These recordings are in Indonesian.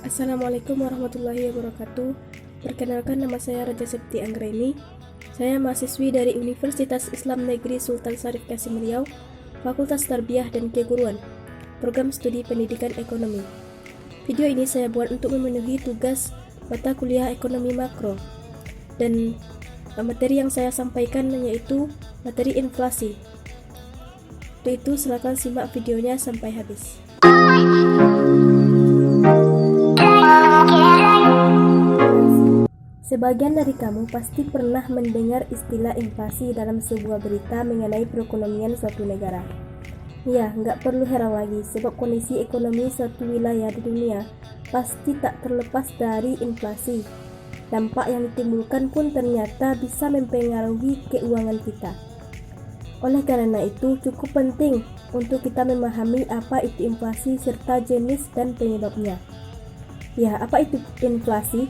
Assalamualaikum warahmatullahi wabarakatuh. Perkenalkan, nama saya Raja Septi Anggraini. Saya mahasiswi dari Universitas Islam Negeri Sultan Syarif Kasim Riau, Fakultas Tarbiyah dan Keguruan, Program Studi Pendidikan Ekonomi. Video ini saya buat untuk memenuhi tugas mata kuliah Ekonomi Makro. Dan materi yang saya sampaikan yaitu materi inflasi. Untuk itu silakan simak videonya sampai habis. Sebagian dari kamu pasti pernah mendengar istilah inflasi dalam sebuah berita mengenai perekonomian suatu negara. Ya, nggak perlu heran lagi, sebab kondisi ekonomi suatu wilayah di dunia pasti tak terlepas dari inflasi. Dampak yang ditimbulkan pun ternyata bisa mempengaruhi keuangan kita. Oleh karena itu, cukup penting untuk kita memahami apa itu inflasi serta jenis dan penyebabnya. Ya, apa itu inflasi?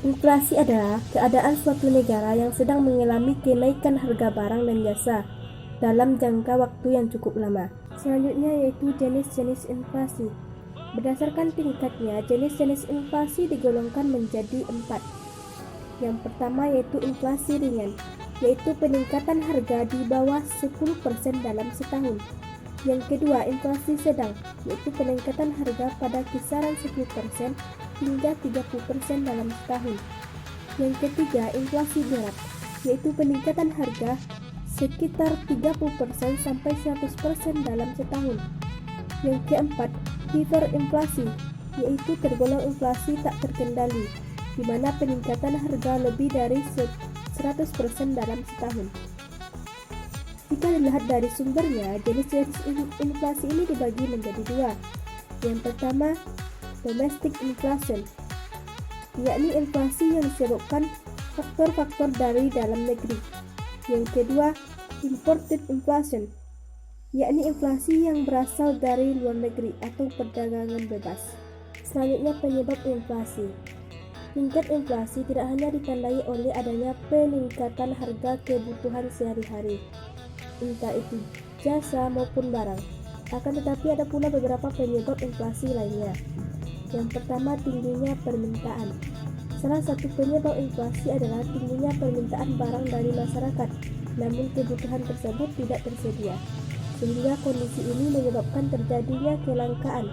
Inflasi adalah keadaan suatu negara yang sedang mengalami kenaikan harga barang dan jasa dalam jangka waktu yang cukup lama. Selanjutnya yaitu jenis-jenis inflasi. Berdasarkan tingkatnya, jenis-jenis inflasi digolongkan menjadi 4. Yang pertama yaitu inflasi ringan, yaitu peningkatan harga di bawah 10% dalam setahun. Yang kedua, inflasi sedang, yaitu peningkatan harga pada kisaran 10% hingga 30% dalam setahun. Yang ketiga, inflasi berat, yaitu peningkatan harga sekitar 30% sampai 100% dalam setahun. Yang keempat, hiperinflasi, yaitu tergolong inflasi tak terkendali, di mana peningkatan harga lebih dari 100% dalam setahun. Jika dilihat dari sumbernya, jenis-jenis inflasi ini dibagi menjadi 2. Yang pertama, domestic inflation, yakni inflasi yang disebabkan faktor-faktor dari dalam negeri. Yang kedua, imported inflation, yakni inflasi yang berasal dari luar negeri atau perdagangan bebas. Selanjutnya, penyebab inflasi. Tingkat inflasi tidak hanya ditandai oleh adanya peningkatan harga kebutuhan sehari-hari, entah itu jasa maupun barang. Akan tetapi ada pula beberapa penyebab inflasi lainnya. Yang pertama, tingginya permintaan. Salah satu penyebab inflasi adalah tingginya permintaan barang dari masyarakat, namun kebutuhan tersebut tidak tersedia, sehingga kondisi ini menyebabkan terjadinya kelangkaan.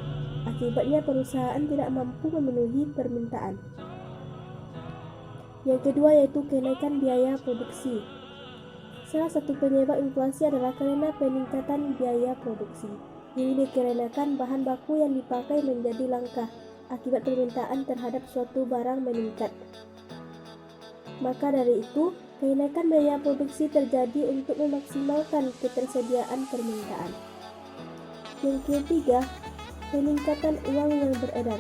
Akibatnya perusahaan tidak mampu memenuhi permintaan. Yang kedua yaitu kenaikan biaya produksi. Salah satu penyebab inflasi adalah karena peningkatan biaya produksi. Ini dikarenakan bahan baku yang dipakai menjadi langka akibat permintaan terhadap suatu barang meningkat. Maka dari itu, kenaikan biaya produksi terjadi untuk memaksimalkan ketersediaan permintaan. Yang ketiga, peningkatan uang yang beredar.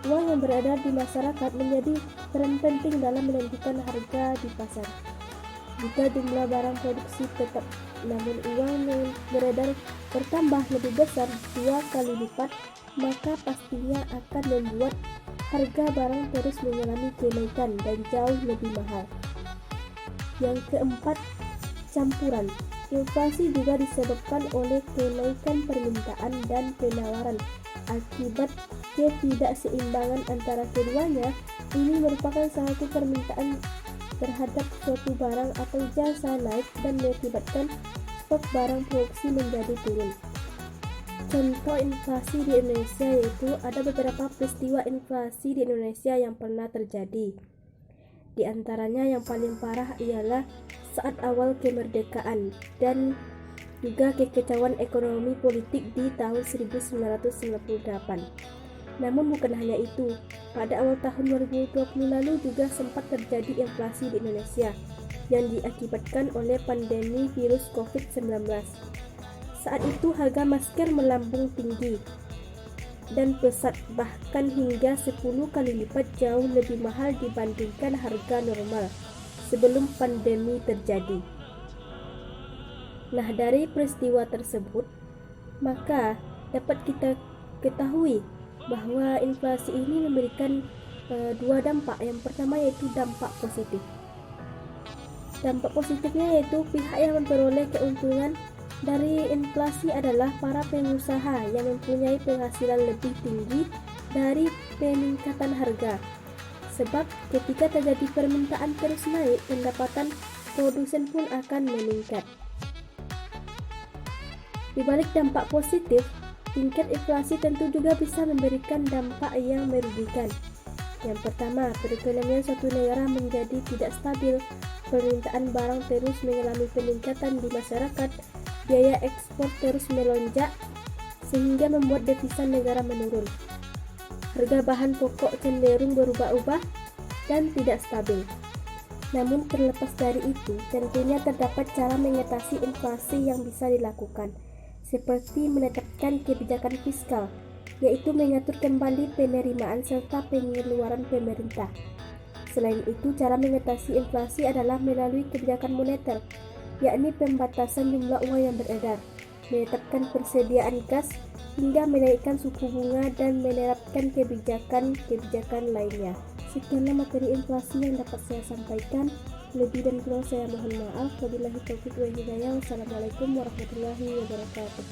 Uang yang beredar di masyarakat menjadi peran penting dalam menentukan harga di pasar. Jika jumlah barang produksi tetap, namun uang yang beredar bertambah lebih besar 2 kali lipat, maka pastinya akan membuat harga barang terus mengalami kenaikan dan jauh lebih mahal. Yang keempat, campuran. Inflasi juga disebabkan oleh kenaikan permintaan dan penawaran. Akibat ketidakseimbangan antara keduanya, ini merupakan satu permintaan terhadap suatu barang atau jasa naik dan mengakibatkan stok barang produksi menjadi turun. Contoh inflasi di Indonesia yaitu ada beberapa peristiwa inflasi di Indonesia yang pernah terjadi. Di antaranya yang paling parah ialah saat awal kemerdekaan dan juga kekacauan ekonomi politik di tahun 1998. Namun bukan hanya itu, pada awal tahun 2020 lalu juga sempat terjadi inflasi di Indonesia yang diakibatkan oleh pandemi virus COVID-19. Saat itu harga masker melambung tinggi dan pesat, bahkan hingga 10 kali lipat jauh lebih mahal dibandingkan harga normal sebelum pandemi terjadi. Nah, dari peristiwa tersebut, maka dapat kita ketahui bahwa inflasi ini memberikan 2 dampak. Yang pertama yaitu dampak positif. Dampak positifnya yaitu pihak yang memperoleh keuntungan dari inflasi adalah para pengusaha yang mempunyai penghasilan lebih tinggi dari peningkatan harga. Sebab ketika terjadi permintaan terus naik, pendapatan produsen pun akan meningkat. Di balik dampak positif, tingkat inflasi tentu juga bisa memberikan dampak yang merugikan. Yang pertama, perekonomian suatu negara menjadi tidak stabil, permintaan barang terus mengalami peningkatan di masyarakat, biaya ekspor terus melonjak, sehingga membuat devisa negara menurun. Harga bahan pokok cenderung berubah-ubah dan tidak stabil. Namun terlepas dari itu, tentunya terdapat cara mengatasi inflasi yang bisa dilakukan, seperti menetapkan kebijakan fiskal, yaitu mengatur kembali penerimaan serta pengeluaran pemerintah. Selain itu, cara mengatasi inflasi adalah melalui kebijakan moneter, yakni pembatasan jumlah uang yang beredar, menetapkan persediaan kas, hingga menaikkan suku bunga dan menerapkan kebijakan lainnya. Sekianlah materi inflasi yang dapat saya sampaikan. Lebih dan kurang saya mohon maaf. Wabillahi taufiq wal hidayah. Wassalamualaikum warahmatullahi wabarakatuh.